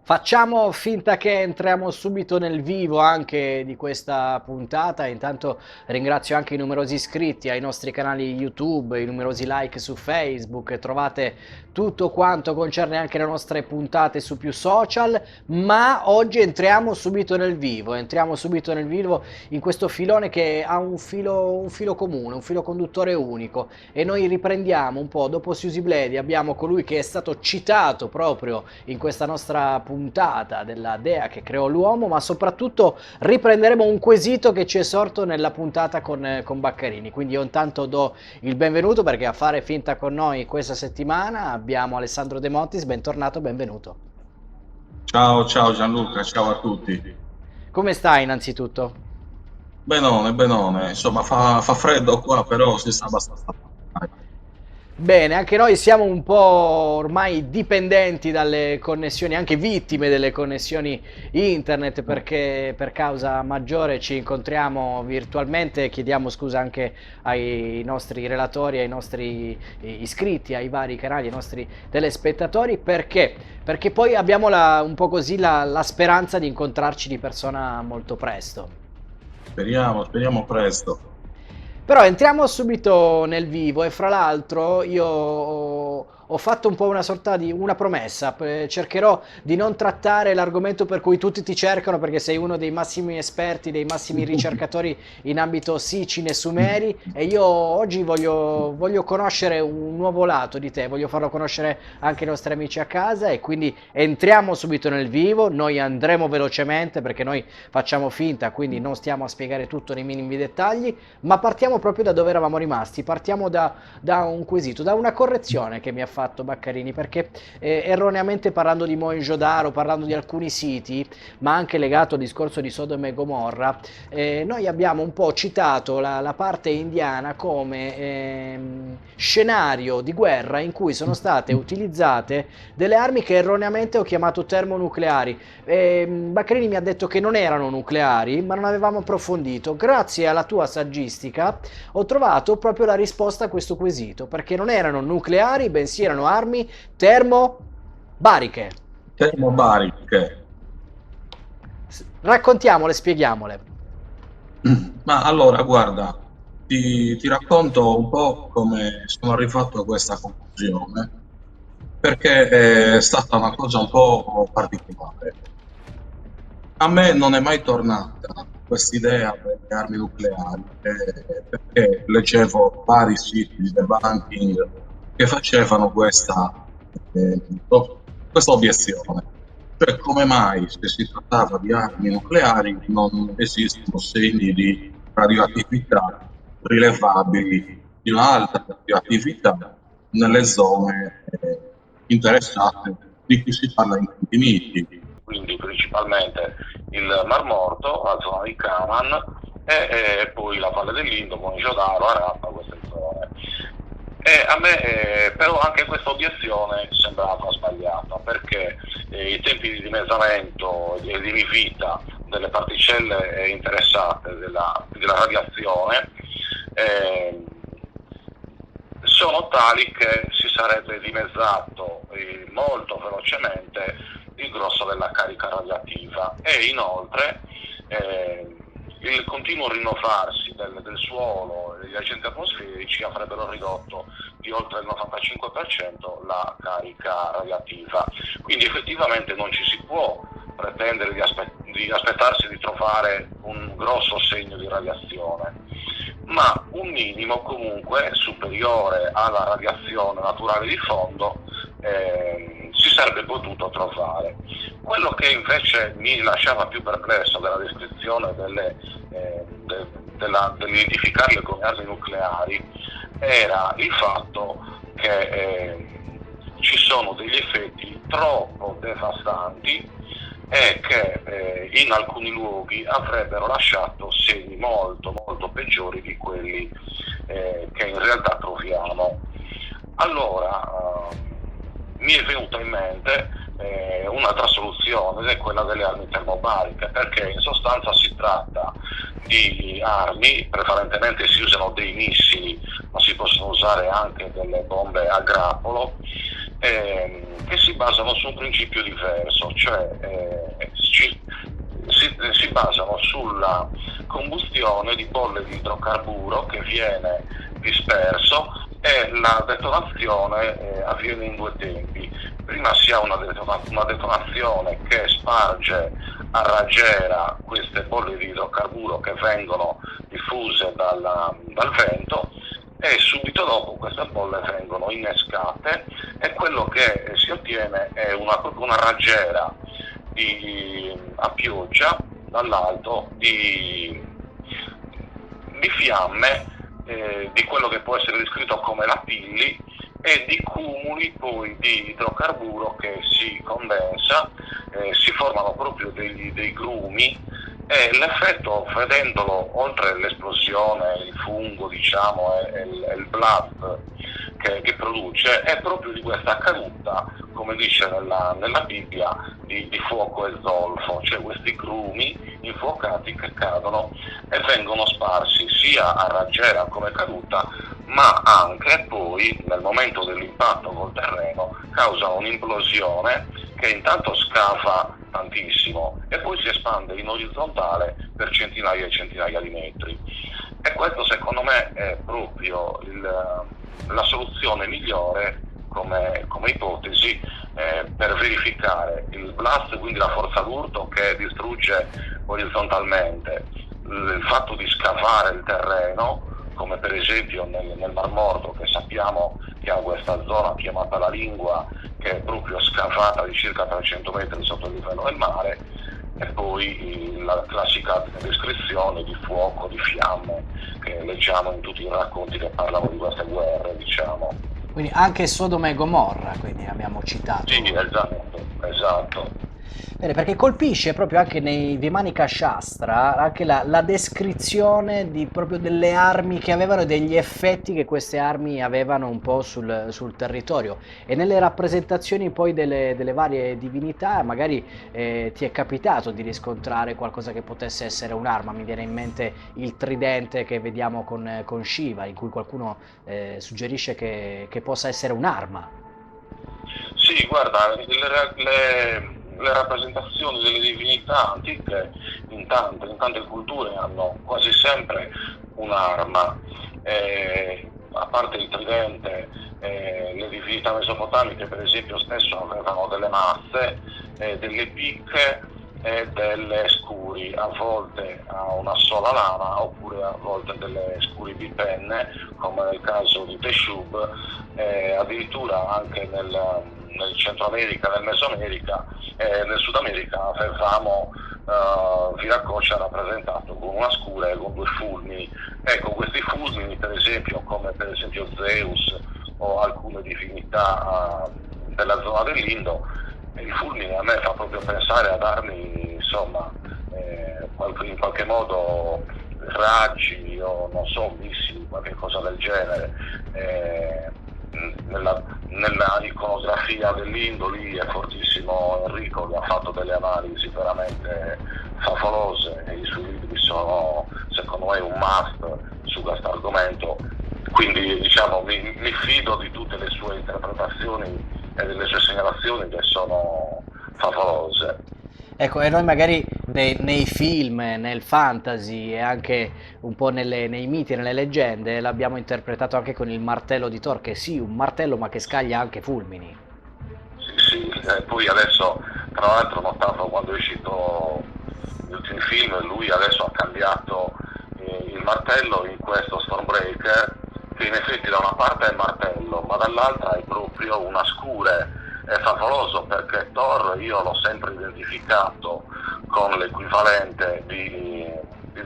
Facciamo finta che entriamo subito nel vivo anche di questa puntata. Intanto ringrazio anche i numerosi iscritti ai nostri canali YouTube, i numerosi like su Facebook. Trovate tutto quanto concerne anche le nostre puntate su più social. Ma oggi entriamo subito nel vivo. Entriamo subito nel vivo in questo filone che ha un filo comune, un filo conduttore unico. E noi riprendiamo un po'. Dopo Susie Bledi abbiamo colui che è stato citato proprio in questa nostra puntata della dea che creò l'uomo, ma soprattutto riprenderemo un quesito che ci è sorto nella puntata con Baccarini. Quindi io intanto do il benvenuto, perché a fare finta con noi questa settimana abbiamo Alessandro De Montis. Bentornato, benvenuto. Ciao, ciao Gianluca, ciao a tutti. Come stai innanzitutto? Benone, benone, insomma fa freddo qua, però si sta abbastanza bene. Bene, anche noi siamo un po' ormai dipendenti dalle connessioni, anche vittime delle connessioni internet, perché per causa maggiore ci incontriamo virtualmente. Chiediamo scusa anche ai nostri relatori, ai nostri iscritti, ai vari canali, ai nostri telespettatori, perché poi abbiamo un po' così la speranza di incontrarci di persona molto presto. Speriamo presto. Però entriamo subito nel vivo e fra l'altro io ho fatto un po' una sorta di una promessa. Cercherò di non trattare l'argomento per cui tutti ti cercano, perché sei uno dei massimi esperti, dei massimi ricercatori in ambito Sicine e Sumeri, e io oggi voglio conoscere un nuovo lato di te, voglio farlo conoscere anche ai nostri amici a casa, e quindi entriamo subito nel vivo. Noi andremo velocemente perché noi facciamo finta, quindi non stiamo a spiegare tutto nei minimi dettagli, ma partiamo proprio da dove eravamo rimasti. Partiamo da un quesito, da una correzione che mi ha fatto Baccarini, perché erroneamente, parlando di Mohenjo-Daro, parlando di alcuni siti, ma anche legato al discorso di Sodoma e Gomorra, noi abbiamo un po' citato la parte indiana come scenario di guerra in cui sono state utilizzate delle armi che erroneamente ho chiamato termonucleari. Baccarini mi ha detto che non erano nucleari, ma non avevamo approfondito. Grazie alla tua saggistica ho trovato proprio la risposta a questo quesito, perché non erano nucleari, bensì erano armi termobariche. Termobariche. Raccontiamole, spieghiamole. Ma allora, guarda, ti racconto un po' come sono arrivato a questa conclusione, perché è stata una cosa un po' particolare. A me non è mai tornata quest'idea delle armi nucleari, perché leggevo vari siti di debunking che facevano eh, questa obiezione. Cioè, come mai, se si trattava di armi nucleari, non esistono segni di radioattività rilevabili, di una alta radioattività nelle zone interessate di cui si parla in tanti miti, quindi principalmente il Mar Morto, la zona di Kaman e poi la Valle dell'Indo, Mohenjo-Daro, Harappa, queste zone. E a me però anche questa obiezione sembrava sbagliata, perché i tempi di dimezzamento e di rivita delle particelle interessate della radiazione eh, sono tali che si sarebbe dimezzato molto velocemente il grosso della carica radioattiva, e inoltre il continuo rinnovarsi del suolo e degli agenti atmosferici avrebbero ridotto di oltre il 95% la carica radioattiva. Quindi effettivamente non ci si può pretendere di aspettarsi di trovare un grosso segno di radiazione, ma un minimo comunque superiore alla radiazione naturale di fondo si sarebbe potuto trovare. Quello che invece mi lasciava più perplesso della descrizione dell'identificarle come armi nucleari era il fatto che ci sono degli effetti troppo devastanti e che in alcuni luoghi avrebbero lasciato segni molto molto peggiori di quelli che in realtà troviamo. Allora mi è venuta in mente un'altra soluzione, ed è quella delle armi termobariche, perché in sostanza si tratta di armi, prevalentemente si usano dei missili, ma si possono usare anche delle bombe a grappolo, che si basano su un principio diverso, cioè si basano sulla combustione di bolle di idrocarburo che viene disperso e la detonazione avviene in due tempi. Prima si ha una detonazione che sparge a raggiera queste bolle di idrocarburo che vengono diffuse dal vento, e subito dopo queste bolle vengono innescate e quello che si ottiene è proprio una raggiera a pioggia dall'alto di fiamme, di quello che può essere descritto come lapilli, e di cumuli poi di idrocarburo che si condensa, si formano proprio dei grumi, e l'effetto, vedendolo, oltre l'esplosione, il fungo, diciamo, e il blast che produce, è proprio di questa caduta, come dice nella Bibbia, di fuoco e zolfo, cioè questi grumi infuocati che cadono e vengono sparsi sia a raggiera come caduta, ma anche poi nel momento dell'impatto col terreno causa un'implosione che intanto scava tantissimo e poi si espande in orizzontale per centinaia e centinaia di metri. E questo secondo me è proprio la soluzione migliore come ipotesi per verificare il blast, quindi la forza d'urto che distrugge orizzontalmente, il fatto di scavare il terreno, come per esempio nel Mar Morto, che sappiamo che ha questa zona chiamata la Lingua, che è proprio scavata di circa 300 metri sotto il livello del mare, e poi la classica descrizione di fuoco, di fiamme, che leggiamo in tutti i racconti che parlano di queste guerre, diciamo. Quindi anche Sodoma e Gomorra, quindi abbiamo Sì, citato. esatto. Bene, perché colpisce proprio anche nei Vimanika Shastra anche la descrizione proprio delle armi che avevano e degli effetti che queste armi avevano un po' sul territorio, e nelle rappresentazioni poi delle varie divinità magari ti è capitato di riscontrare qualcosa che potesse essere un'arma. Mi viene in mente il tridente che vediamo con Shiva, in cui qualcuno suggerisce che possa essere un'arma. Sì, guarda, le rappresentazioni delle divinità antiche in tante culture hanno quasi sempre un'arma. A parte il tridente, le divinità mesopotamiche per esempio spesso avevano delle mazze, delle picche e delle scuri, a volte a una sola lama oppure a volte delle scuri bipenne, come nel caso di Teshub. Addirittura anche nel Centro America, nel Mesoamerica e nel Sud America avevamo Viracocha rappresentato con una scura e con due fulmini. Ecco, questi fulmini, per esempio, come per esempio Zeus o alcune divinità della zona dell'Indo, il fulmine a me fa proprio pensare ad armi, insomma, in qualche modo raggi o non so, missili, qualche cosa del genere. Nella iconografia dell'Indo lì è fortissimo Enrico, che ha fatto delle analisi veramente favolose, e i suoi libri sono secondo me un must su questo argomento, quindi diciamo mi fido di tutte le sue interpretazioni e delle sue segnalazioni, che sono favolose. Ecco, e noi magari nei film, nel fantasy e anche un po' nei miti e nelle leggende l'abbiamo interpretato anche con il martello di Thor, che sì, un martello ma che scaglia anche fulmini. Sì, poi adesso, tra l'altro, notavo quando è uscito gli ultimi film, lui adesso ha cambiato il martello in questo Stormbreaker, che in effetti da una parte è il martello, ma dall'altra è proprio una scure. È favoloso perché Thor io l'ho sempre identificato con l'equivalente di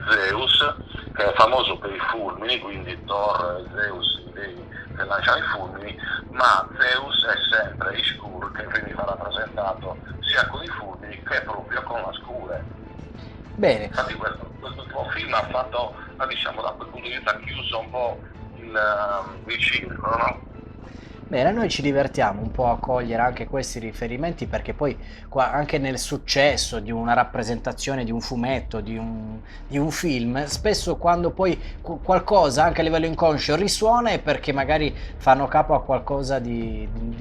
Zeus, che è famoso per i fulmini, quindi Thor e Zeus, i dei che lanciano i fulmini, ma Zeus è sempre Ishkur, che veniva rappresentato sia con i fulmini che proprio con la scure. Bene. Infatti quest'ultimo film diciamo, da quel punto di vista chiuso un po' il circolo, no? Bene, noi ci divertiamo un po' a cogliere anche questi riferimenti perché poi anche nel successo di una rappresentazione, di un fumetto, di un film, spesso quando poi qualcosa anche a livello inconscio risuona è perché magari fanno capo a qualcosa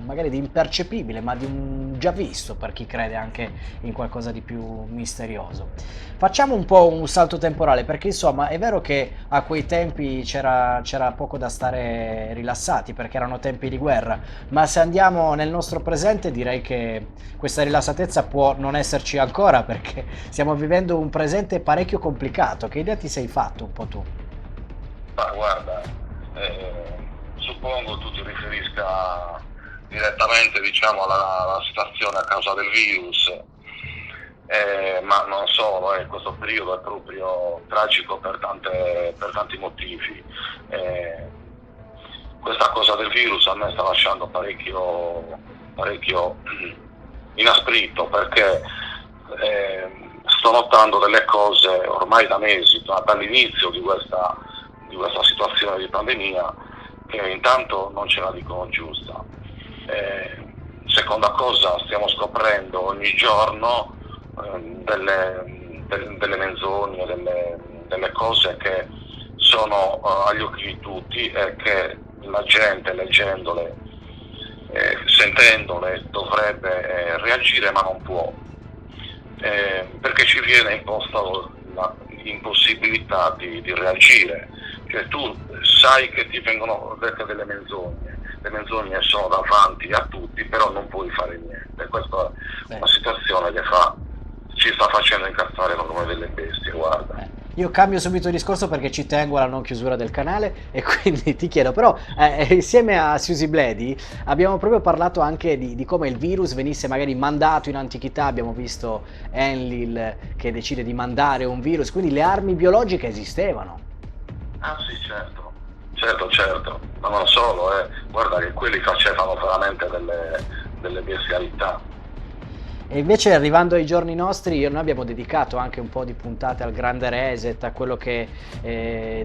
magari di impercepibile, ma di un già visto per chi crede anche in qualcosa di più misterioso. Facciamo un po' un salto temporale perché insomma è vero che a quei tempi c'era poco da stare rilassati perché erano tempi di guerra, ma se andiamo nel nostro presente direi che questa rilassatezza può non esserci ancora perché stiamo vivendo un presente parecchio complicato. Che idea ti sei fatto un po' tu? Ma guarda, suppongo tu ti riferisca direttamente, diciamo, alla situazione a causa del virus, ma non solo, questo periodo è proprio tragico per tanti motivi. Questa cosa del virus a me sta lasciando parecchio inasprito perché sto notando delle cose ormai da mesi, dall'inizio di questa situazione di pandemia, che intanto non ce la dicono giusta. Seconda cosa, stiamo scoprendo ogni giorno delle menzogne, delle cose che sono agli occhi di tutti e che la gente leggendole, sentendole dovrebbe reagire ma non può, perché ci viene imposta l'impossibilità di reagire, cioè tu sai che ti vengono dette delle menzogne, le menzogne sono davanti a tutti però non puoi fare niente. Questa è una situazione che ci sta facendo incazzare come delle bestie, guarda. Io cambio subito il discorso perché ci tengo alla non chiusura del canale e quindi ti chiedo, però insieme a Susie Bledi abbiamo proprio parlato anche di come il virus venisse magari mandato in antichità, abbiamo visto Enlil che decide di mandare un virus, quindi le armi biologiche esistevano. Ah sì, certo, ma non solo, guarda che quelli facevano veramente delle bestialità. E invece arrivando ai giorni nostri, noi abbiamo dedicato anche un po' di puntate al grande reset, a quello che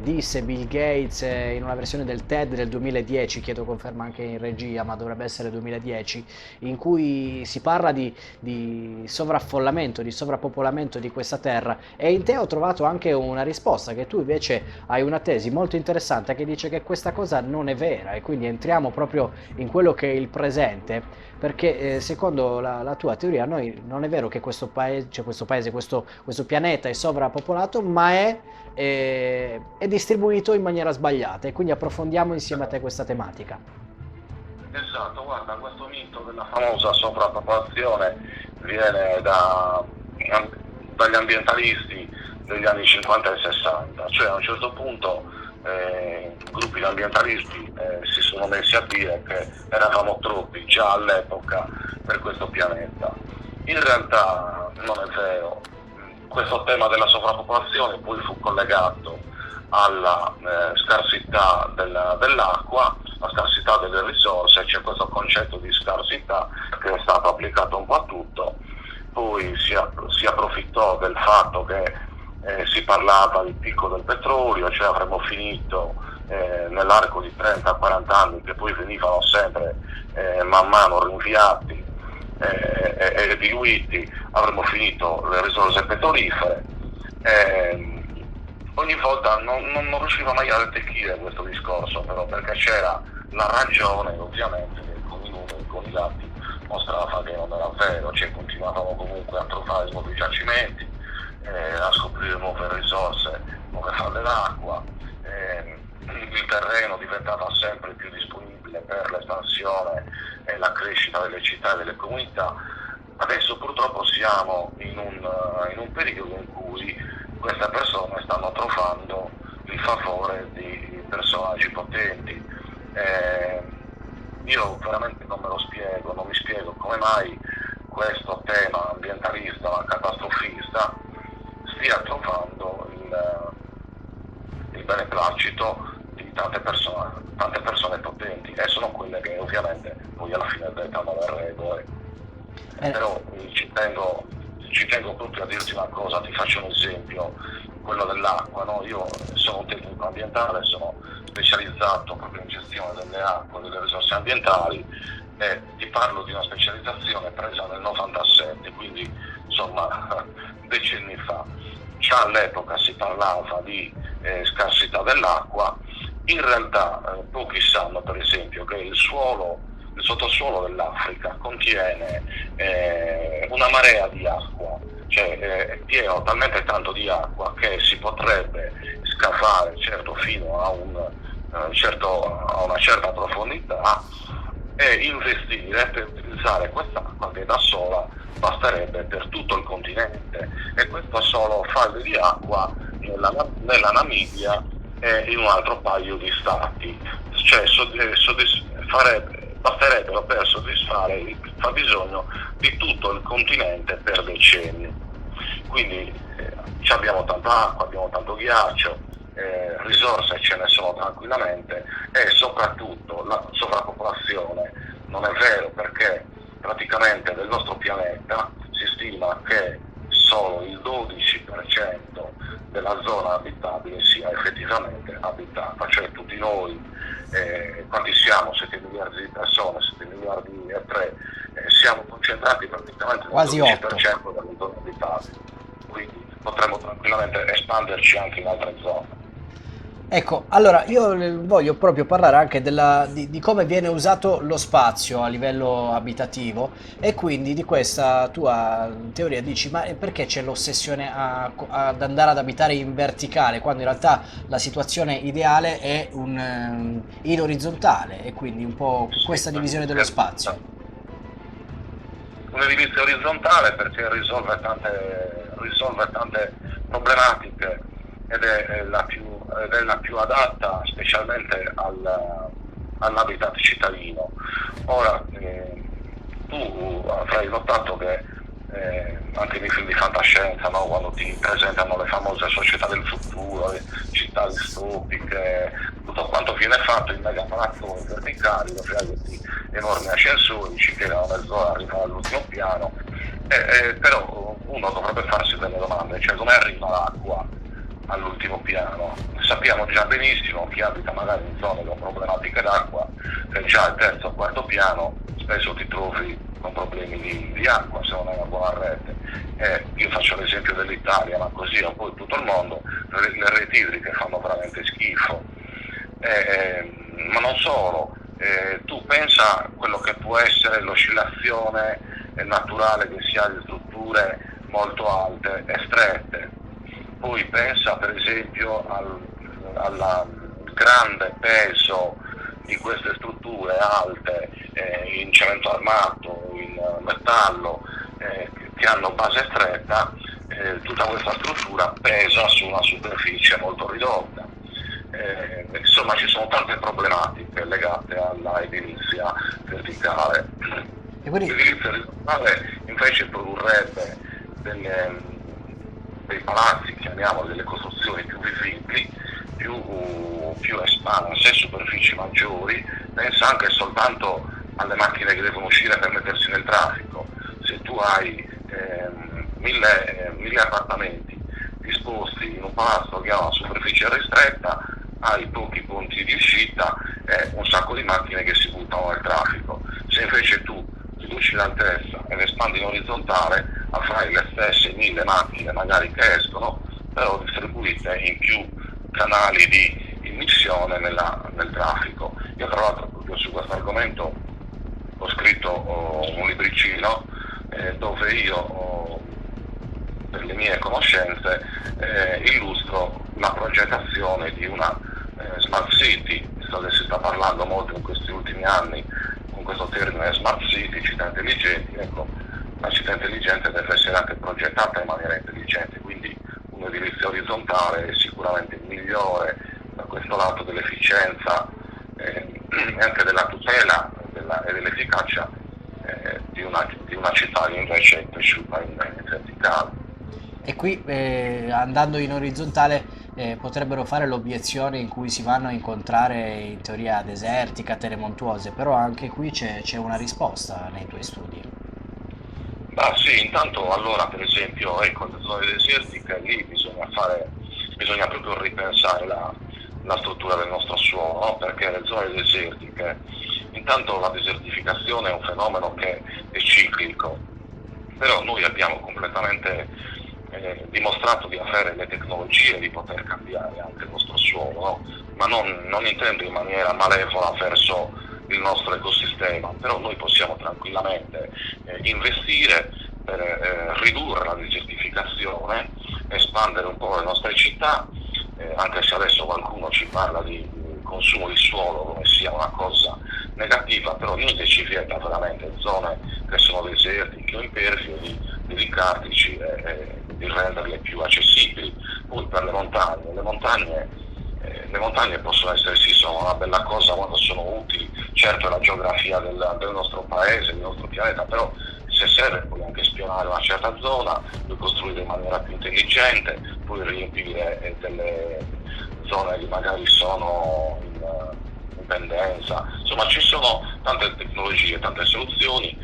disse Bill Gates in una versione del TED del 2010, chiedo conferma anche in regia, ma dovrebbe essere 2010, in cui si parla di sovraffollamento, di sovrappopolamento di questa terra, e in te ho trovato anche una risposta, che tu invece hai una tesi molto interessante che dice che questa cosa non è vera, e quindi entriamo proprio in quello che è il presente, perché secondo la tua teoria non è vero che questo pianeta è sovrappopolato, ma è distribuito in maniera sbagliata, e quindi approfondiamo insieme a te questa tematica. Esatto, guarda, questo mito della famosa sovrappopolazione viene dagli ambientalisti degli anni 50 e 60, cioè a un certo punto gruppi di ambientalisti si sono messi a dire che eravamo troppi già all'epoca per questo pianeta. In realtà non è vero, questo tema della sovrappopolazione poi fu collegato alla scarsità dell'acqua, la scarsità delle risorse, c'è questo concetto di scarsità che è stato applicato un po' a tutto, poi si approfittò del fatto che si parlava del picco del petrolio, cioè avremmo finito nell'arco di 30-40 anni, che poi venivano sempre man mano rinviati e diluiti, avremmo finito le risorse petrolifere. Ogni volta non riusciva mai a rettificare questo discorso, però, perché c'era la ragione, ovviamente, che con i numeri, con i dati mostrava che non era vero, cioè continuavamo comunque a trovare nuovi giacimenti, a scoprire nuove risorse, nuove falde d'acqua, il terreno diventava sempre più disponibile per l'espansione e la crescita delle città e delle comunità. Adesso purtroppo siamo in un periodo in cui queste persone stanno trovando il favore di personaggi potenti. Io veramente non me lo spiego, non mi spiego come mai questo tema ambientalista, catastrofista, stia trovando il beneplacito di tante persone potenti, e sono quelle che ovviamente poi alla fine dettano le regole. Però ci tengo proprio a dirti una cosa, ti faccio un esempio, quello dell'acqua, no? Io sono un tecnico ambientale, sono specializzato proprio in gestione gestione delle acque, delle risorse ambientali, e ti parlo di una specializzazione presa nel 97, quindi insomma decenni fa. Già all'epoca si parlava di scarsità dell'acqua. In realtà pochi sanno per esempio che il sottosuolo dell'Africa contiene una marea di acqua, cioè è pieno talmente tanto di acqua che si potrebbe scavare certo fino a a una certa profondità e investire per utilizzare quest'acqua che da sola basterebbe per tutto il continente, e questo solo falde di acqua nella Namibia e in un altro paio di stati, cioè basterebbero per soddisfare il fabbisogno di tutto il continente per decenni. Quindi abbiamo tanta acqua, abbiamo tanto ghiaccio, risorse ce ne sono tranquillamente, e soprattutto la sovrappopolazione non è vero, perché praticamente del nostro pianeta si stima che solo il 12% della zona abitabile sia effettivamente abitata, cioè tutti noi, quanti siamo? 7 miliardi di persone, 7 miliardi e 3, siamo concentrati praticamente nel Quasi 12% delle zone abitabili, quindi potremmo tranquillamente espanderci anche in altre zone. Ecco, allora io voglio proprio parlare anche di come viene usato lo spazio a livello abitativo, e quindi di questa tua teoria. Dici, ma perché c'è l'ossessione ad andare ad abitare in verticale, quando in realtà la situazione ideale è in orizzontale, e quindi un po' Sì, questa divisione dello spazio? un'edilizia orizzontale perché risolve tante problematiche, ed è la più adatta specialmente all'habitat cittadino. Ora, tu avrai notato che anche nei film di fantascienza, no? Quando ti presentano le famose società del futuro, le città distopiche, tutto quanto viene fatto in mega palazzoni verticali, dove hai questi enormi ascensori, ci piegano mezz'ora, arrivano all'ultimo piano, però uno dovrebbe farsi delle domande, cioè come arriva l'acqua all'ultimo piano? Sappiamo già benissimo, chi abita magari in zone con problematiche d'acqua, che già al terzo o quarto piano spesso ti trovi con problemi di acqua se non hai una buona rete. Io faccio l'esempio dell'Italia, ma così è un po' in tutto il mondo, le reti idriche fanno veramente schifo. Ma non solo, tu pensa a quello che può essere l'oscillazione naturale che si ha di strutture molto alte e strette. Poi pensa per esempio al grande peso di queste strutture alte in cemento armato, in metallo, che hanno base stretta. Tutta questa struttura pesa su una superficie molto ridotta. Insomma, ci sono tante problematiche legate alla edilizia verticale. E quindi L'edilizia orizzontale invece produrrebbe dei palazzi, chiamiamoli, delle costruzioni più visibili, più espanse, superfici maggiori. Pensa anche soltanto alle macchine che devono uscire per mettersi nel traffico. Se tu hai 1000 appartamenti disposti in un palazzo che ha una superficie ristretta, hai pochi punti di uscita e un sacco di macchine che si buttano nel traffico. Se invece tu riduci l'altezza ed espandi in orizzontale, avrai le stesse 1000 macchine magari che escono, però distribuite in più canali di immissione nel traffico. Io tra l'altro proprio su questo argomento ho scritto un libricino dove io per le mie conoscenze illustro la progettazione di una smart city, visto che si sta parlando molto in questi ultimi anni con questo termine smart city, città intelligenti. Ecco, la città intelligente deve essere anche progettata in maniera intelligente, quindi un'edilizia orizzontale è sicuramente il migliore da questo lato dell'efficienza e anche della tutela e dell'efficacia di una città che invece è cresciuta in verticale. E qui andando in orizzontale potrebbero fare l'obiezione in cui si vanno a incontrare in teoria deserti, catene montuose, però anche qui c'è una risposta nei tuoi studi. Ah, sì, intanto allora per esempio ecco, le zone desertiche lì bisogna proprio ripensare la struttura del nostro suolo, no? Perché le zone desertiche, intanto la desertificazione è un fenomeno che è ciclico, però noi abbiamo completamente dimostrato di avere le tecnologie di poter cambiare anche il nostro suolo, no? Ma non intendo in maniera malevola verso il nostro ecosistema, però noi possiamo tranquillamente investire per ridurre la desertificazione, espandere un po' le nostre città, anche se adesso qualcuno ci parla di consumo di suolo come sia una cosa negativa, però niente ci vieta veramente zone che sono desertiche o impervie di dedicartici e di renderle più accessibili. Poi per le montagne possono essere sì, sono una bella cosa quando sono utili, certo è la geografia del nostro paese, del nostro pianeta, però se serve puoi anche spionare una certa zona, puoi costruire in maniera più intelligente, puoi riempire delle zone che magari sono in pendenza, insomma ci sono tante tecnologie, tante soluzioni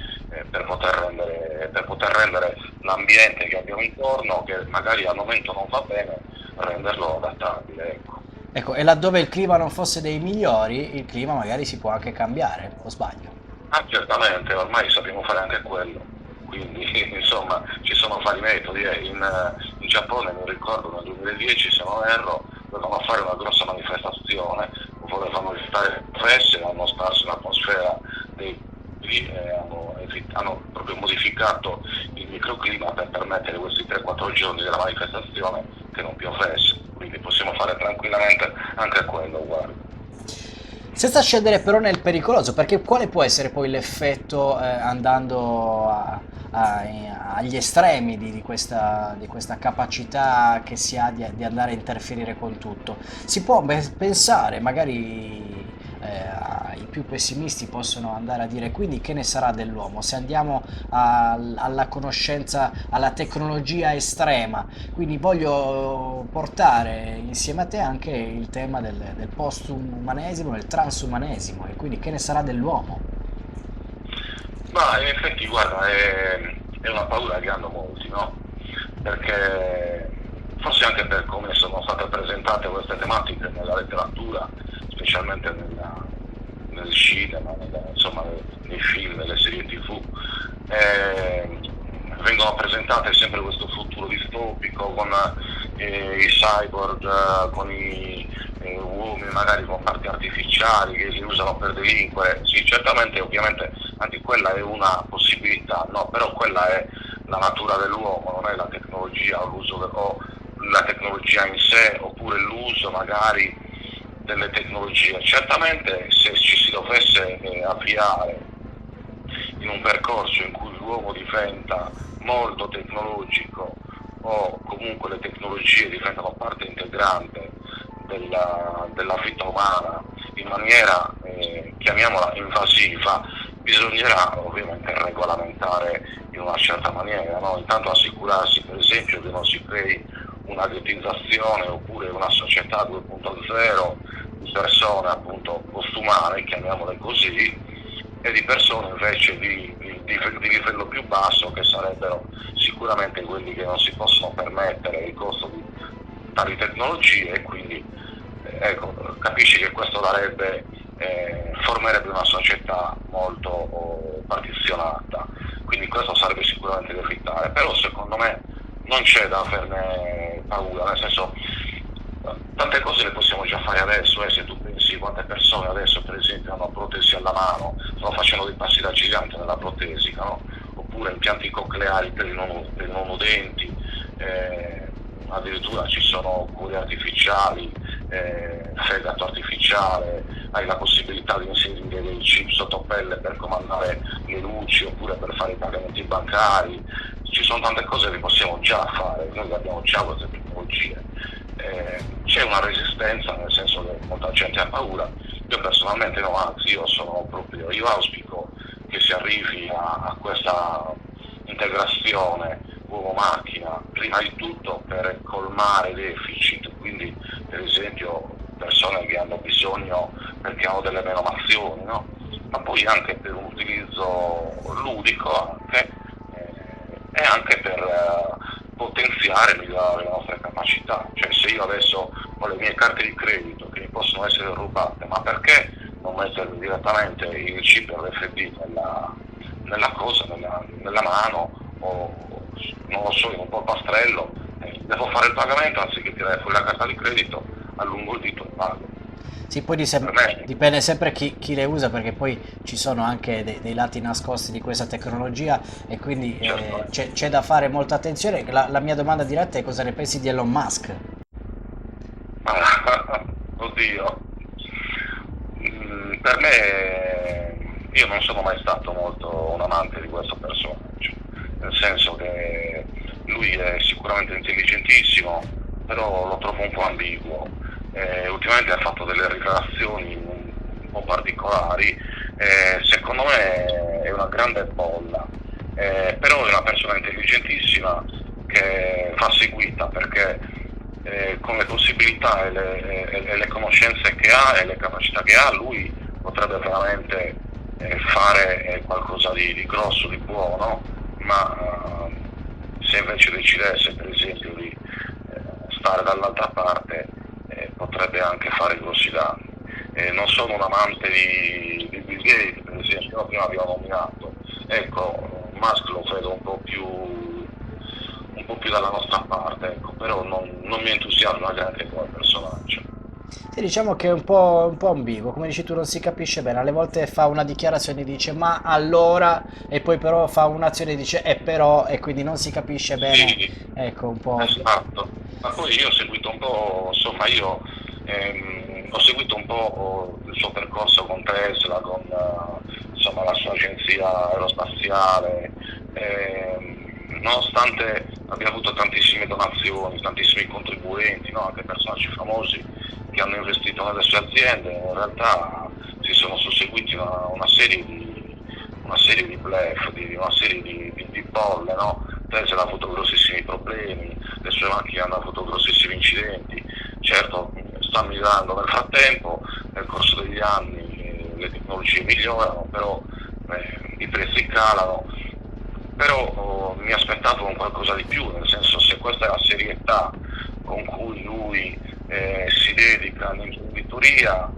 per poter rendere l'ambiente che abbiamo intorno, che magari al momento non va bene, renderlo adattabile. Ecco. Ecco, e laddove il clima non fosse dei migliori, il clima magari si può anche cambiare, o sbaglio? Ah, certamente, ormai sappiamo fare anche quello, quindi insomma ci sono vari metodi. In Giappone mi ricordo nel 2010, se non erro, dovevano fare una grossa manifestazione, volevano evitare stress e hanno sparso l'atmosfera dei hanno proprio modificato il microclima per permettere questi 3-4 giorni della manifestazione che non piovesse, quindi possiamo fare tranquillamente anche quello, guarda. Senza scendere però nel pericoloso, perché quale può essere poi l'effetto andando agli estremi di questa capacità che si ha di andare a interferire con tutto? Si può pensare, magari i più pessimisti possono andare a dire quindi che ne sarà dell'uomo se andiamo alla conoscenza, alla tecnologia estrema. Quindi voglio portare insieme a te anche il tema del post-umanesimo, del transumanesimo, e quindi che ne sarà dell'uomo. Ma in effetti, guarda, è una paura che hanno molti, no? Perché forse anche per come sono state presentate queste tematiche nella letteratura, specialmente nel cinema, insomma, nei film, nelle serie TV, eh, vengono presentate sempre questo futuro distopico con i cyborg, con i uomini magari con parti artificiali che li usano per delinquere. Sì, certamente, ovviamente anche quella è una possibilità, no? Però quella è la natura dell'uomo, non è la tecnologia o o la tecnologia in sé, oppure l'uso magari delle tecnologie. Certamente se ci si dovesse avviare in un percorso in cui l'uomo diventa molto tecnologico o comunque le tecnologie diventano parte integrante della vita umana in maniera, chiamiamola invasiva, bisognerà ovviamente regolamentare in una certa maniera, no? Intanto assicurarsi per esempio che non si crei una ghettizzazione oppure una società 2.0 di persone appunto postumane, chiamiamole così, e di persone invece di livello più basso che sarebbero sicuramente quelli che non si possono permettere il costo di tali tecnologie e quindi ecco, capisci che questo formerebbe una società molto partizionata, quindi questo sarebbe sicuramente da evitare, però secondo me non c'è da averne paura, nel senso tante cose le possiamo già fare adesso, se tu pensi quante persone adesso per esempio hanno protesi alla mano, stanno facendo dei passi da gigante nella protesica, no? Oppure impianti cocleari per i non udenti, addirittura ci sono cuori artificiali, fegato artificiale, hai la possibilità di inserire dei chip sotto pelle per comandare le luci oppure per fare i pagamenti bancari, ci sono tante cose che possiamo già fare, noi abbiamo già queste tecnologie. C'è una resistenza nel senso che molta gente ha paura, io personalmente no, anzi io auspico che si arrivi a questa integrazione uomo-macchina prima di tutto per colmare deficit, quindi per esempio persone che hanno bisogno perché hanno delle menomazioni, no? Ma poi anche per un utilizzo ludico anche, e anche per potenziare e migliorare le nostre capacità. Cioè se io adesso ho le mie carte di credito che mi possono essere rubate, ma perché non mettere direttamente il chip RFID nella cosa, nella mano, o non lo so, in un polpastrello, devo fare il pagamento anziché tirare fuori la carta di credito, allungo il dito e pago. Sì, poi Per me, dipende sempre chi le usa, perché poi ci sono anche dei lati nascosti di questa tecnologia, e quindi certo, c'è da fare molta attenzione. La mia domanda diretta è: cosa ne pensi di Elon Musk? oddio. Per me, io non sono mai stato molto un amante di questo personaggio, nel senso che lui è sicuramente intelligentissimo, però lo trovo un po' ambiguo. Ultimamente ha fatto delle rivelazioni un po' particolari, secondo me è una grande bolla, però è una persona intelligentissima che va seguita, perché con le possibilità e le conoscenze che ha e le capacità che ha, lui potrebbe veramente fare qualcosa di grosso, di buono, ma se invece decidesse per esempio di stare dall'altra parte, potrebbe anche fare grossi danni. Non sono un amante di Bill Gates, per esempio, no, prima abbiamo nominato, ecco, Musk lo vedo un po' più dalla nostra parte, ecco, però non mi entusiasma granché come personaggio. Sì, diciamo che è un po' ambiguo, come dici tu, non si capisce bene. Alle volte fa una dichiarazione e dice ma allora, e poi però fa un'azione e dice però, e quindi non si capisce bene. Sì, Ecco, un po'. esatto. Ma poi io ho seguito un po', insomma, io ho seguito un po' il suo percorso con Tesla, con insomma, la sua agenzia aerospaziale, nonostante abbia avuto tantissime donazioni, tantissimi contribuenti, no? Anche personaggi famosi che hanno investito nelle sue aziende, in realtà si sono susseguiti una serie di bluff, una serie di bolle, no? Tesla ha avuto grossissimi problemi, le sue macchine hanno avuto grossissimi incidenti. Certo, sta migliorando nel frattempo, nel corso degli anni le tecnologie migliorano, però i prezzi calano. Però mi aspettavo un qualcosa di più, nel senso, se questa è la serietà con cui lui si dedica all'imprenditoria,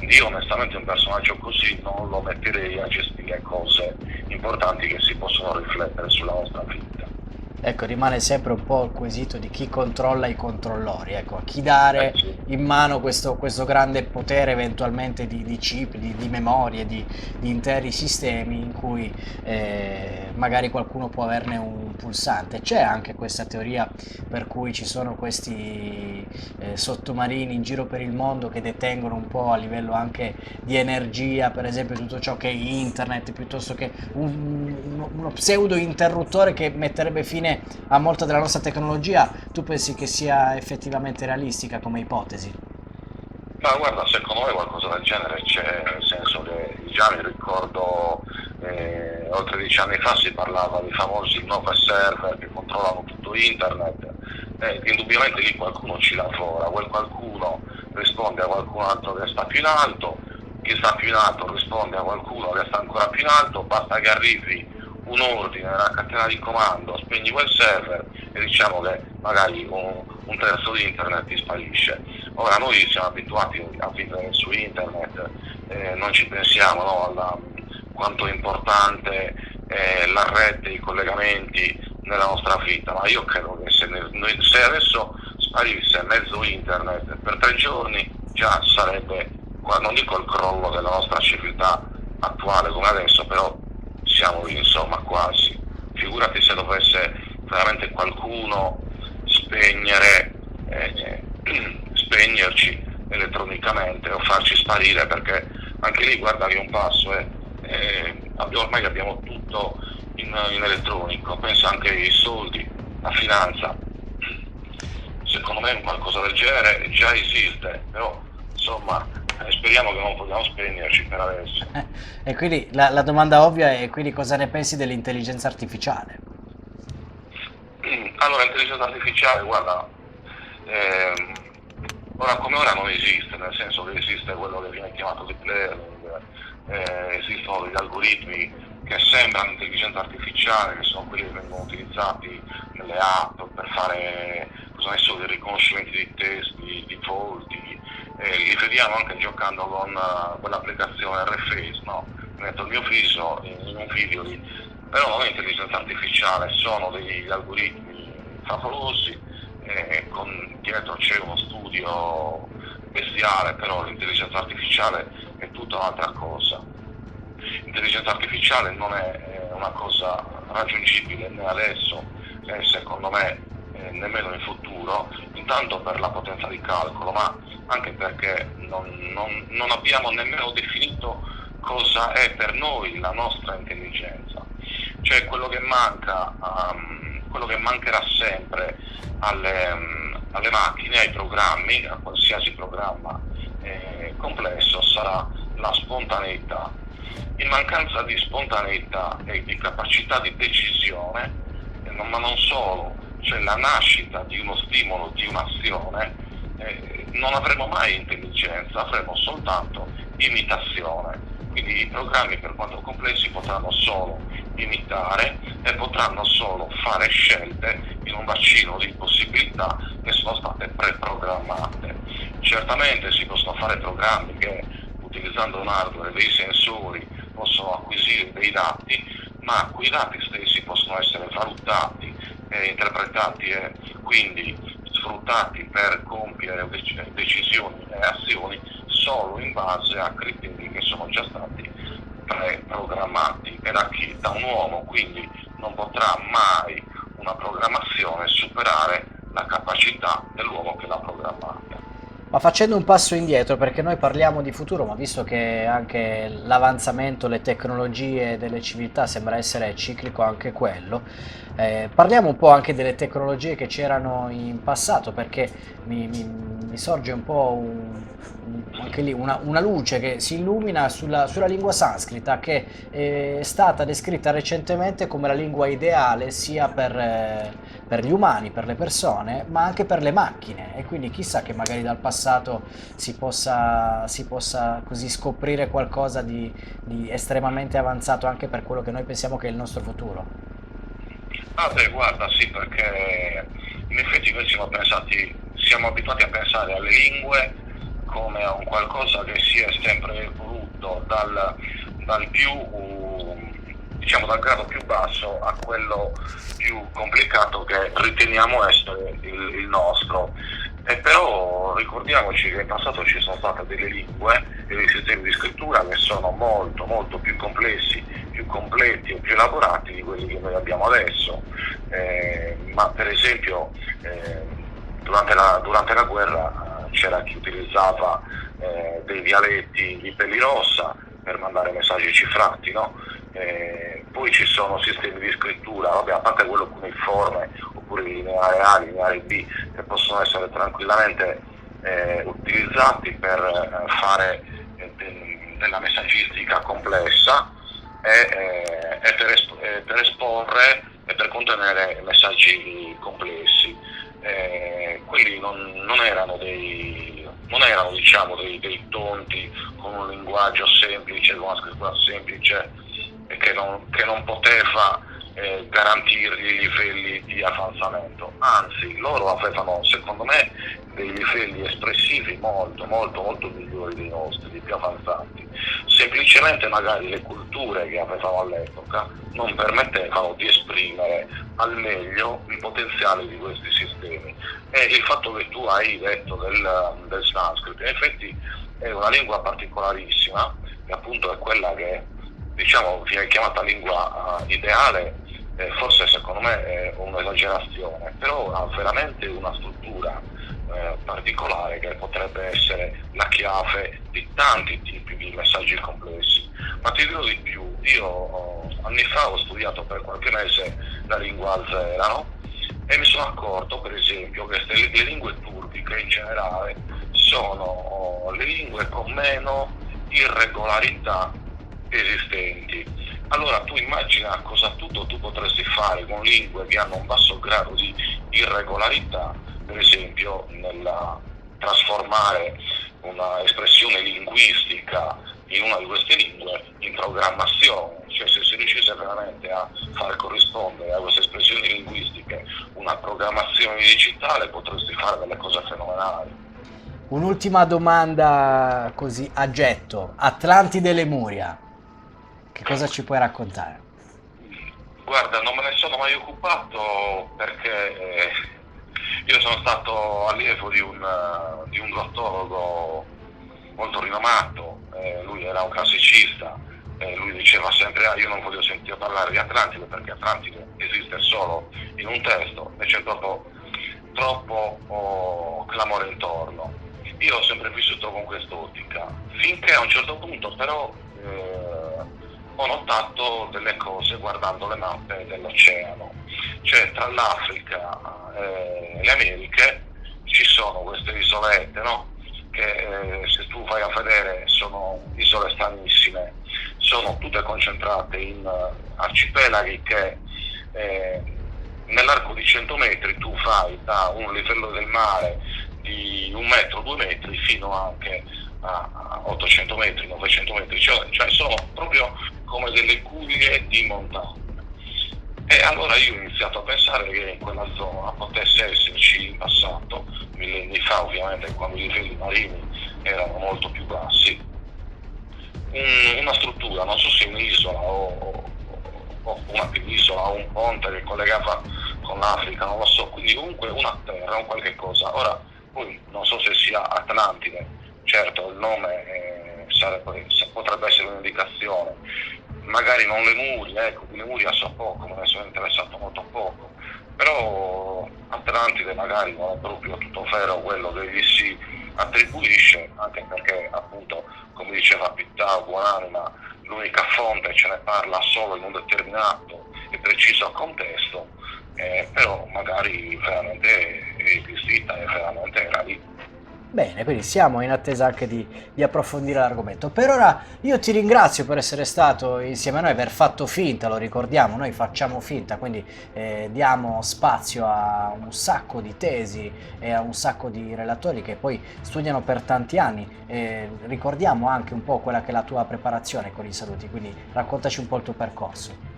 io onestamente un personaggio così non lo metterei a gestire cose importanti che si possono riflettere sulla nostra vita. Ecco, rimane sempre un po' il quesito di chi controlla i controllori, ecco, a chi dare Sì, in mano questo grande potere eventualmente di chip, di memorie, di interi sistemi in cui magari qualcuno può averne un pulsante. C'è anche questa teoria per cui ci sono questi sottomarini in giro per il mondo che detengono un po' a livello anche di energia, per esempio tutto ciò che è internet, piuttosto che uno pseudo interruttore che metterebbe fine a molta della nostra tecnologia. Tu pensi che sia effettivamente realistica come ipotesi? ma guarda, secondo me qualcosa del genere c'è, nel senso che già mi ricordo, oltre 10 anni fa si parlava di famosi 9 server che controllano tutto internet, indubbiamente lì qualcuno ci lavora, quel qualcuno risponde a qualcun altro che sta più in alto, chi sta più in alto risponde a qualcuno che sta ancora più in alto, basta che arrivi un ordine, una catena di comando, spegni quel server e diciamo che magari un terzo di internet ti sparisce. Ora noi siamo abituati a vivere su internet, non ci pensiamo, no, quanto è importante la rete, i collegamenti nella nostra vita, ma io credo che se adesso sparisse mezzo internet per 3 giorni già sarebbe, non dico il crollo della nostra civiltà attuale come adesso, però siamo insomma quasi. Figurati se dovesse veramente qualcuno spegnerci elettronicamente o farci sparire, perché anche lì guarda che è un passo, ormai abbiamo tutto in elettronico, pensa anche ai soldi, la finanza. Secondo me qualcosa del genere già esiste, però insomma speriamo che non vogliamo spegnerci per adesso. E quindi la domanda ovvia è: quindi cosa ne pensi dell'intelligenza artificiale? Allora, l'intelligenza artificiale, guarda, ora come ora non esiste, nel senso che esiste quello che viene chiamato deep learning, esistono degli algoritmi che sembrano intelligenza artificiale, che sono quelli che vengono utilizzati nelle app per fare ne so, dei riconoscimenti di testi, di volti, li vediamo anche giocando con quell'applicazione RFace, no? Metto il mio viso in un video lì, però non è intelligenza artificiale, sono degli algoritmi favolosi, dietro c'è uno studio bestiale, però l'intelligenza artificiale è tutta un'altra cosa. L'intelligenza artificiale non è una cosa raggiungibile né adesso né secondo me nemmeno in futuro, intanto per la potenza di calcolo, ma anche perché non abbiamo nemmeno definito cosa è per noi la nostra intelligenza. Cioè quello che mancherà sempre alle macchine, ai programmi, a qualsiasi programma complesso, sarà la spontaneità. In mancanza di spontaneità e di capacità di decisione, ma non solo, cioè la nascita di uno stimolo, di un'azione, non avremo mai intelligenza, avremo soltanto imitazione. Quindi i programmi, per quanto complessi, potranno solo imitare e potranno solo fare scelte in un bacino di possibilità che sono state preprogrammate. Certamente si possono fare programmi che, utilizzando un hardware e dei sensori, possono acquisire dei dati, ma quei dati stessi possono essere valutati e interpretati e quindi sfruttati per compiere decisioni e azioni solo in base a criteri che sono già stati preprogrammati e da chi? Da un uomo, quindi non potrà mai una programmazione superare la capacità dell'uomo che l'ha programmata. Ma facendo un passo indietro, perché noi parliamo di futuro, ma visto che anche l'avanzamento, le tecnologie delle civiltà sembra essere ciclico anche quello, parliamo un po' anche delle tecnologie che c'erano in passato, perché mi sorge un po' anche lì una luce che si illumina sulla lingua sanscrita, che è stata descritta recentemente come la lingua ideale sia per gli umani, per le persone, ma anche per le macchine. E quindi chissà che magari dal passato si possa così scoprire qualcosa di estremamente avanzato anche per quello che noi pensiamo che è il nostro futuro. Ah beh, guarda, sì, perché in effetti noi siamo abituati a pensare alle lingue come a un qualcosa che si è sempre evoluto dal più, diciamo, dal grado più basso a quello più complicato che riteniamo essere il nostro. E però ricordiamoci che in passato ci sono state delle lingue e dei sistemi di scrittura che sono molto molto più complessi, più completi e più elaborati di quelli che noi abbiamo adesso. Ma per esempio durante la guerra c'era chi utilizzava dei dialetti di pellirossa per mandare messaggi cifrati, no? Poi ci sono sistemi di scrittura, vabbè, a parte quello cuneiforme oppure lineare A, lineare B, che possono essere tranquillamente utilizzati per fare della messaggistica complessa e per esporre e per contenere messaggi complessi. Quelli non erano diciamo dei tonti con un linguaggio semplice, con una scrittura semplice e che non poteva garantirgli livelli di avanzamento, anzi loro avevano secondo me dei livelli espressivi molto molto molto migliori dei nostri, di più avanzati. Semplicemente magari le culture che avevamo all'epoca non permettevano di esprimere al meglio il potenziale di questi sistemi. E il fatto che tu hai detto del Sanskrit, in effetti è una lingua particolarissima, che appunto è quella che diciamo viene chiamata lingua ideale, forse secondo me è un'esagerazione, però ha veramente una struttura particolare che potrebbe essere la chiave di tanti tipi di messaggi complessi. Ma ti dirò di più, io anni fa ho studiato per qualche mese la lingua azera, no? E mi sono accorto per esempio che le lingue turchiche in generale sono le lingue con meno irregolarità esistenti. Allora tu immagina cosa tutto tu potresti fare con lingue che hanno un basso grado di irregolarità, per esempio nel trasformare una espressione linguistica in una di queste lingue in programmazione, cioè se si riuscisse veramente a far corrispondere a queste espressioni linguistiche una programmazione digitale potresti fare delle cose fenomenali. Un'ultima domanda così a getto. Atlantide Lemuria, che cosa ci puoi raccontare? Guarda, non me ne sono mai occupato perché io sono stato allievo di un dottologo molto rinomato, lui era un classicista, lui diceva sempre io non voglio sentire parlare di Atlantide perché Atlantide esiste solo in un testo e c'è troppo clamore intorno. Io ho sempre vissuto con quest'ottica, finché a un certo punto però ho notato delle cose guardando le mappe dell'oceano, cioè tra l'Africa e le Americhe ci sono queste isolette, no? Che se tu vai a vedere sono isole stranissime, sono tutte concentrate in arcipelaghi che nell'arco di 100 metri tu fai da un livello del mare di 1 metro, 2 metri fino anche a 800 metri, 900 metri, cioè sono proprio come delle cuglie di montagna. E allora io ho iniziato a pensare che in quella zona potesse esserci in passato, millenni fa ovviamente, quando i livelli marini erano molto più bassi, una struttura, non so se un'isola o una penisola o un ponte che collegava con l'Africa, non lo so, quindi comunque una terra, un qualche cosa. Ora, poi non so se sia Atlantide, certo il nome potrebbe essere un'indicazione, magari non Lemuria, ecco, di Lemuria so poco, me ne sono interessato molto poco, però Atlantide magari non è proprio tutto vero quello che gli si attribuisce, anche perché appunto, come diceva Pittau, buonanima, l'unica fonte ce ne parla solo in un determinato e preciso contesto, però magari veramente è esistita e veramente era lì. Bene, quindi siamo in attesa anche di approfondire l'argomento. Per ora io ti ringrazio per essere stato insieme a noi, aver fatto finta, lo ricordiamo, noi facciamo finta, quindi diamo spazio a un sacco di tesi e a un sacco di relatori che poi studiano per tanti anni. Ricordiamo anche un po' quella che è la tua preparazione con i saluti, quindi raccontaci un po' il tuo percorso.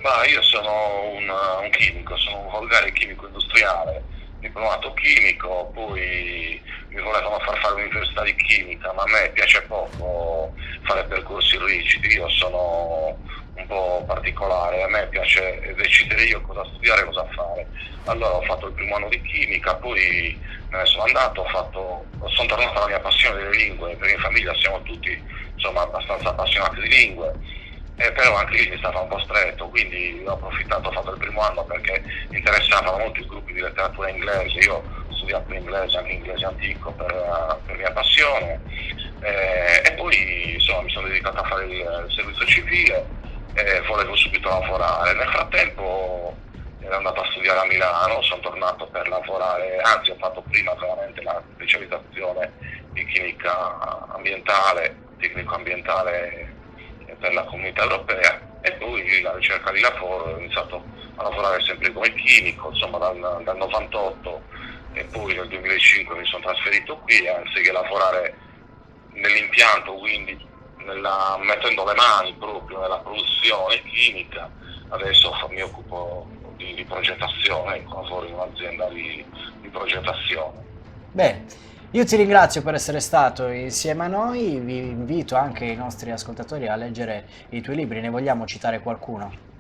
Ma io sono un chimico, sono un volgare chimico industriale, diplomato chimico, poi mi volevano far fare l'università di chimica, ma a me piace poco fare percorsi rigidi, io sono un po' particolare, a me piace decidere io cosa studiare e cosa fare. Allora ho fatto il primo anno di chimica, poi me ne sono andato, sono tornato alla mia passione delle lingue, perché in famiglia siamo tutti insomma abbastanza appassionati di lingue. Però anche lì mi stava un po' stretto, quindi ho approfittato, ho fatto il primo anno perché mi interessavano molto i gruppi di letteratura inglese, io ho studiato inglese, anche inglese antico per mia passione, e poi insomma mi sono dedicato a fare il servizio civile e volevo subito lavorare. Nel frattempo ero andato a studiare a Milano, sono tornato per lavorare, anzi ho fatto prima veramente la specializzazione di chimica ambientale, tecnico ambientale per la comunità europea e poi la ricerca di lavoro, ho iniziato a lavorare sempre come chimico, insomma dal 98 e poi nel 2005 mi sono trasferito qui, anziché lavorare nell'impianto, quindi mettendo le mani proprio nella produzione chimica, adesso mi occupo di progettazione, ecco, lavoro in un'azienda di progettazione. Bene, io ti ringrazio per essere stato insieme a noi, vi invito anche i nostri ascoltatori a leggere i tuoi libri, ne vogliamo citare qualcuno?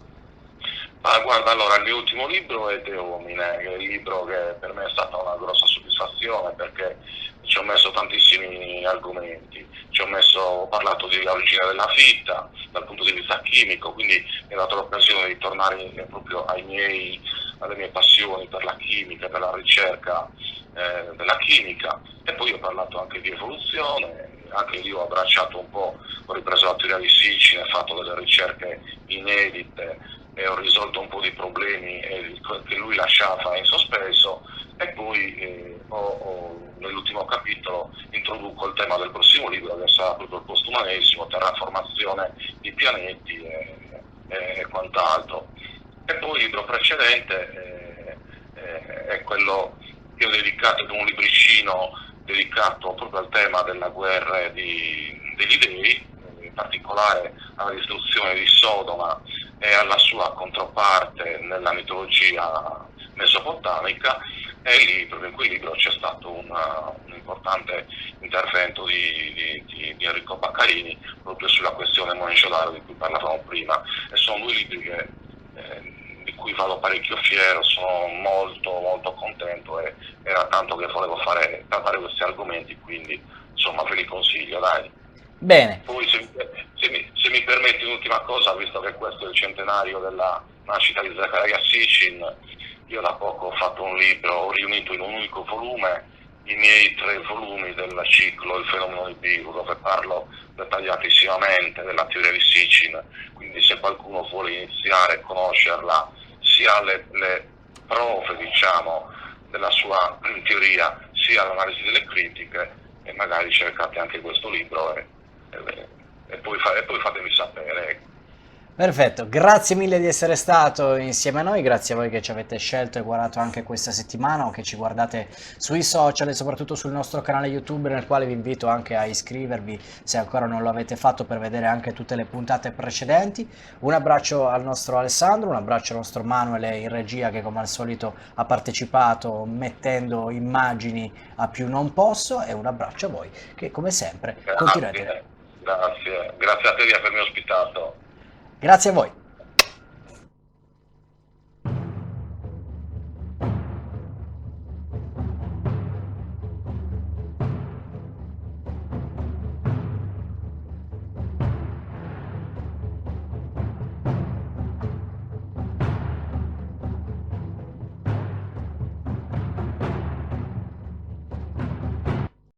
Ah, guarda, allora il mio ultimo libro è De Homine, che è il libro che per me è stata una grossa soddisfazione perché ci ho messo tantissimi argomenti, ho parlato di origine della vita dal punto di vista chimico, quindi mi ha dato l'occasione di tornare proprio alle mie passioni per la chimica, per la ricerca della chimica e poi ho parlato anche di evoluzione, anche lì ho abbracciato un po', ho ripreso la teoria di Sitchin, ho fatto delle ricerche inedite e ho risolto un po' di problemi che lui lasciava in sospeso e poi nell'ultimo capitolo introduco il tema del prossimo libro che sarà proprio il postumanesimo, terraformazione di pianeti e quant'altro. E poi il libro precedente è quello che ho dedicato, è un libricino dedicato proprio al tema della guerra degli dei, in particolare alla distruzione di Sodoma e alla sua controparte nella mitologia mesopottamica, e lì, proprio in quel libro, c'è stato un importante intervento di Enrico Baccarini proprio sulla questione Mohenjo-Daro di cui parlavamo prima, e sono due libri di cui vado parecchio fiero, sono molto contento, e era tanto che volevo trattare questi argomenti, quindi insomma ve li consiglio, dai. Bene. Poi se mi permetti un'ultima cosa, visto che questo è il centenario della nascita di Zaccaria Sitchin, io da poco ho fatto un libro, ho riunito in un unico volume i miei 3 volumi del ciclo Il fenomeno di Biru, dove parlo dettagliatissimamente della teoria di Sitchin, quindi se qualcuno vuole iniziare a conoscerla, sia le prove, diciamo, della sua teoria, sia l'analisi delle critiche, e magari cercate anche questo libro e poi fatemi sapere, ecco. Perfetto, grazie mille di essere stato insieme a noi, grazie a voi che ci avete scelto e guardato anche questa settimana, o che ci guardate sui social e soprattutto sul nostro canale YouTube, nel quale vi invito anche a iscrivervi se ancora non lo avete fatto, per vedere anche tutte le puntate precedenti. Un abbraccio al nostro Alessandro, un abbraccio al nostro Manuel in regia, che come al solito ha partecipato mettendo immagini a più non posso, e un abbraccio a voi che come sempre continuate. Grazie a te di avermi ospitato. Grazie a voi.